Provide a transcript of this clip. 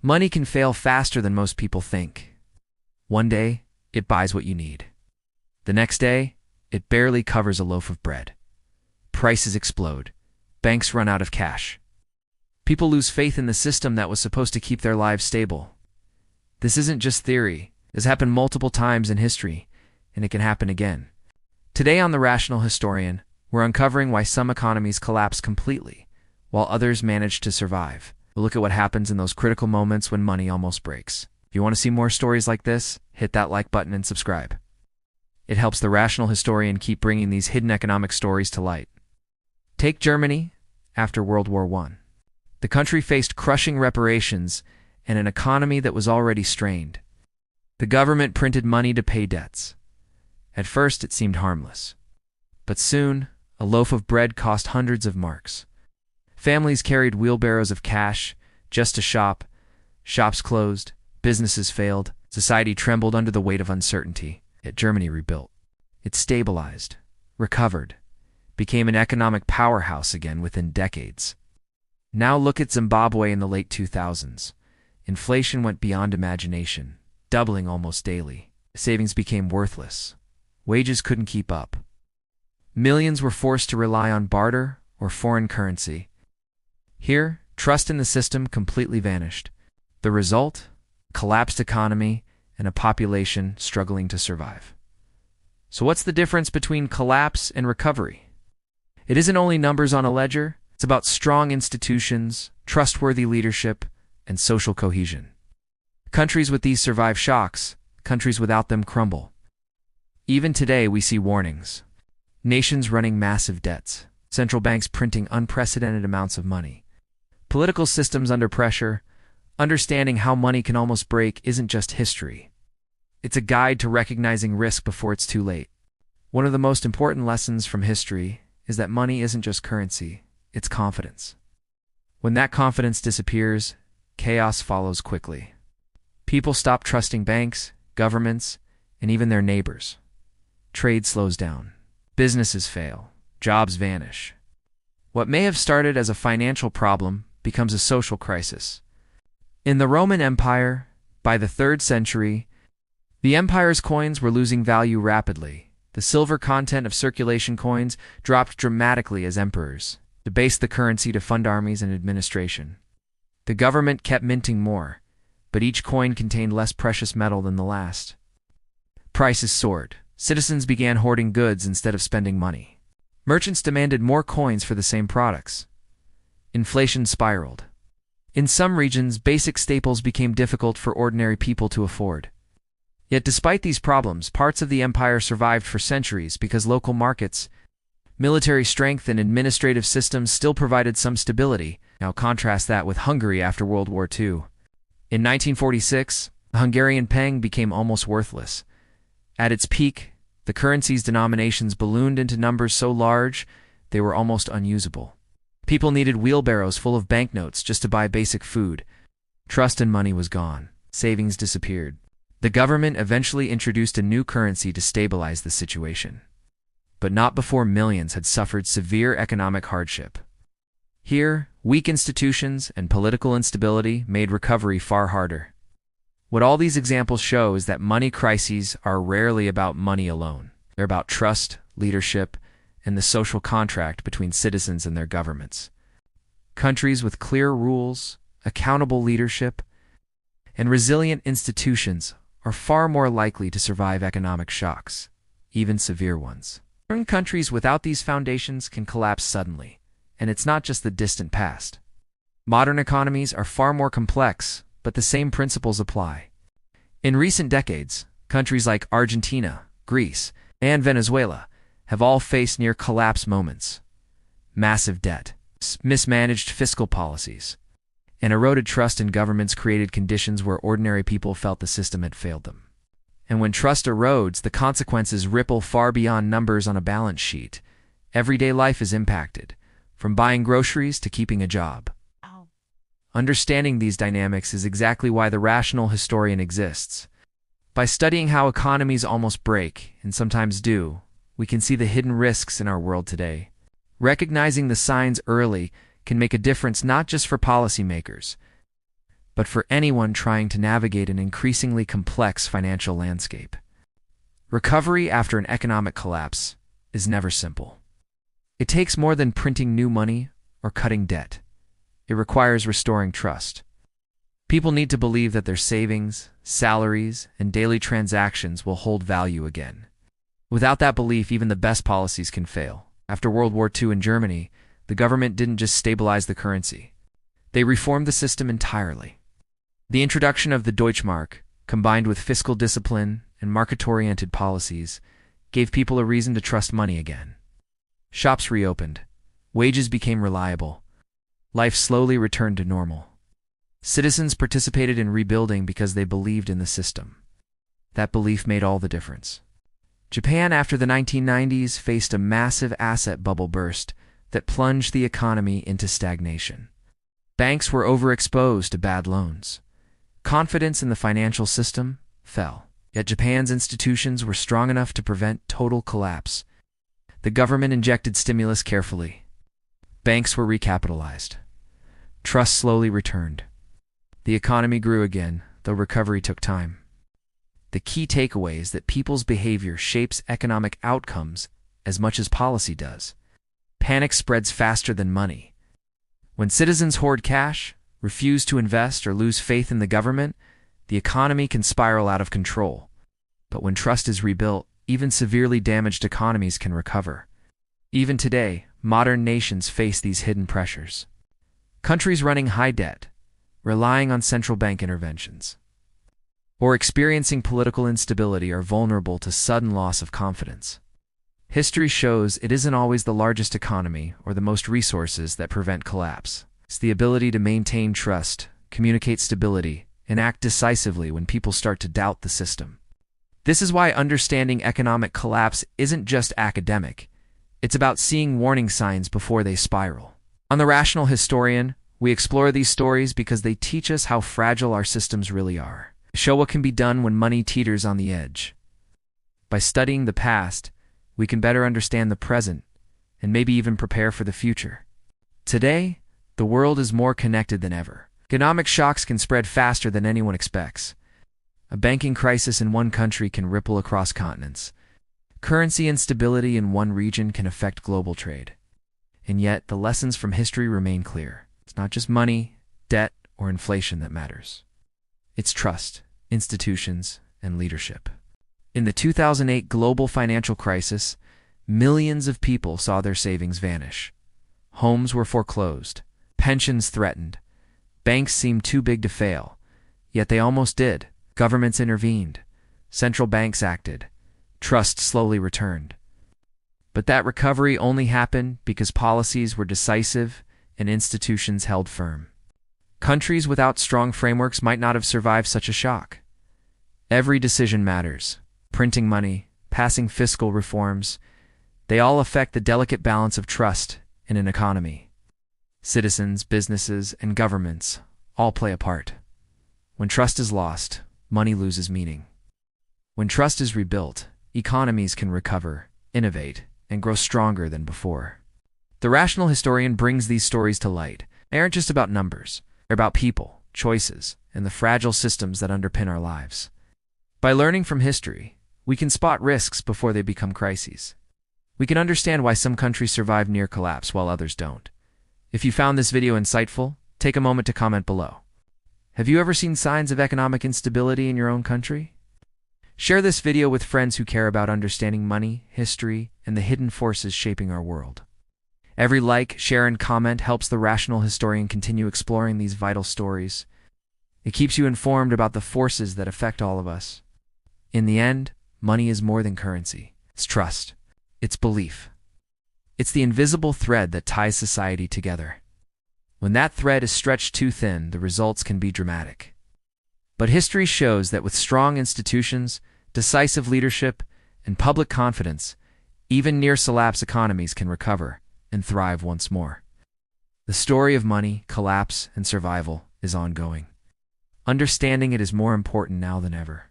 Money can fail faster than most people think. One day, it buys what you need. The next day, it barely covers a loaf of bread. Prices explode. Banks run out of cash. People lose faith in the system that was supposed to keep their lives stable. This isn't just theory. This happened multiple times in history, and it can happen again. Today on The Rational Historian, we're uncovering why some economies collapse completely, while others manage to survive. We'll look at what happens in those critical moments when money almost breaks. If you want to see more stories like this, hit that like button and subscribe. It helps The Rational Historian keep bringing these hidden economic stories to light. Take Germany after World War I. The country faced crushing reparations and an economy that was already strained. The government printed money to pay debts. At first, it seemed harmless. But soon, a loaf of bread cost hundreds of marks. Families carried wheelbarrows of cash just to shop. Shops closed. Businesses failed. Society trembled under the weight of uncertainty. Yet Germany rebuilt. It stabilized, recovered, became an economic powerhouse again within decades. Now look at Zimbabwe in the late 2000s. Inflation went beyond imagination, doubling almost daily. Savings became worthless. Wages couldn't keep up. Millions were forced to rely on barter or foreign currency. Here, trust in the system completely vanished. The result? Collapsed economy and a population struggling to survive. So what's the difference between collapse and recovery? It isn't only numbers on a ledger. It's about strong institutions, trustworthy leadership, and social cohesion. Countries with these survive shocks. Countries without them crumble. Even today, we see warnings. Nations running massive debts. Central banks printing unprecedented amounts of money. Political systems under pressure. Understanding how money can almost break isn't just history. It's a guide to recognizing risk before it's too late. One of the most important lessons from history is that money isn't just currency, it's confidence. When that confidence disappears, chaos follows quickly. People stop trusting banks, governments, and even their neighbors. Trade slows down. Businesses fail. Jobs vanish. What may have started as a financial problem becomes a social crisis. In the Roman Empire, by the 3rd century, the empire's coins were losing value rapidly. The silver content of circulation coins dropped dramatically as emperors debased the currency to fund armies and administration. The government kept minting more, but each coin contained less precious metal than the last. Prices soared. Citizens began hoarding goods instead of spending money. Merchants demanded more coins for the same products. Inflation spiraled. In some regions, basic staples became difficult for ordinary people to afford. Yet despite these problems, parts of the empire survived for centuries because local markets, military strength, and administrative systems still provided some stability. Now contrast that with Hungary after World War II. In 1946, the Hungarian peng became almost worthless. At its peak, the currency's denominations ballooned into numbers so large they were almost unusable. People needed wheelbarrows full of banknotes just to buy basic food. Trust in money was gone. Savings disappeared. The government eventually introduced a new currency to stabilize the situation. But not before millions had suffered severe economic hardship. Here, weak institutions and political instability made recovery far harder. What all these examples show is that money crises are rarely about money alone. They're about trust, leadership, and the social contract between citizens and their governments. Countries with clear rules, accountable leadership, and resilient institutions are far more likely to survive economic shocks, even severe ones. Certain countries without these foundations can collapse suddenly, and it's not just the distant past. Modern economies are far more complex, but the same principles apply. In recent decades, countries like Argentina, Greece, and Venezuela have all faced near-collapse moments. Massive debt, mismanaged fiscal policies, and eroded trust in governments created conditions where ordinary people felt the system had failed them. And when trust erodes, the consequences ripple far beyond numbers on a balance sheet. Everyday life is impacted, from buying groceries to keeping a job. Understanding these dynamics is exactly why the Rational Historian exists. By studying how economies almost break, and sometimes do, we can see the hidden risks in our world today. Recognizing the signs early can make a difference not just for policymakers, but for anyone trying to navigate an increasingly complex financial landscape. Recovery after an economic collapse is never simple. It takes more than printing new money or cutting debt. It requires restoring trust. People need to believe that their savings, salaries, and daily transactions will hold value again. Without that belief, even the best policies can fail. After World War II in Germany, the government didn't just stabilize the currency. They reformed the system entirely. The introduction of the Deutschmark, combined with fiscal discipline and market-oriented policies, gave people a reason to trust money again. Shops reopened. Wages became reliable. Life slowly returned to normal. Citizens participated in rebuilding because they believed in the system. That belief made all the difference. Japan, after the 1990s, faced a massive asset bubble burst that plunged the economy into stagnation. Banks were overexposed to bad loans. Confidence in the financial system fell. Yet Japan's institutions were strong enough to prevent total collapse. The government injected stimulus carefully. Banks were recapitalized. Trust slowly returned. The economy grew again, though recovery took time. The key takeaway is that people's behavior shapes economic outcomes as much as policy does. Panic spreads faster than money. When citizens hoard cash, refuse to invest, or lose faith in the government, the economy can spiral out of control. But when trust is rebuilt, even severely damaged economies can recover. Even today, modern nations face these hidden pressures. Countries running high debt, relying on central bank interventions, or experiencing political instability are vulnerable to sudden loss of confidence. History shows it isn't always the largest economy or the most resources that prevent collapse. It's the ability to maintain trust, communicate stability, and act decisively when people start to doubt the system. This is why understanding economic collapse isn't just academic. It's about seeing warning signs before they spiral. On The Rational Historian, we explore these stories because they teach us how fragile our systems really are. They show what can be done when money teeters on the edge. By studying the past, we can better understand the present and maybe even prepare for the future. Today, the world is more connected than ever. Economic shocks can spread faster than anyone expects. A banking crisis in one country can ripple across continents. Currency instability in one region can affect global trade. And yet, the lessons from history remain clear. It's not just money, debt, or inflation that matters. It's trust, institutions, and leadership. In the 2008 global financial crisis, millions of people saw their savings vanish. Homes were foreclosed, pensions threatened. Banks seemed too big to fail, yet they almost did. Governments intervened. Central banks acted. Trust slowly returned. But that recovery only happened because policies were decisive and institutions held firm. Countries without strong frameworks might not have survived such a shock. Every decision matters. Printing money, passing fiscal reforms, they all affect the delicate balance of trust in an economy. Citizens, businesses, and governments all play a part. When trust is lost, money loses meaning. When trust is rebuilt, economies can recover, innovate, and grow stronger than before. The Rational Historian brings these stories to light. They aren't just about numbers. They're about people, choices, and the fragile systems that underpin our lives. By learning from history, we can spot risks before they become crises. We can understand why some countries survive near collapse while others don't. If you found this video insightful, take a moment to comment below. Have you ever seen signs of economic instability in your own country? Share this video with friends who care about understanding money, history, and the hidden forces shaping our world. Every like, share, and comment helps the Rational Historian continue exploring these vital stories. It keeps you informed about the forces that affect all of us. In the end, money is more than currency. It's trust. It's belief. It's the invisible thread that ties society together. When that thread is stretched too thin, the results can be dramatic. But history shows that with strong institutions, decisive leadership, and public confidence, even near-collapse economies can recover and thrive once more. The story of money, collapse, and survival is ongoing. Understanding it is more important now than ever.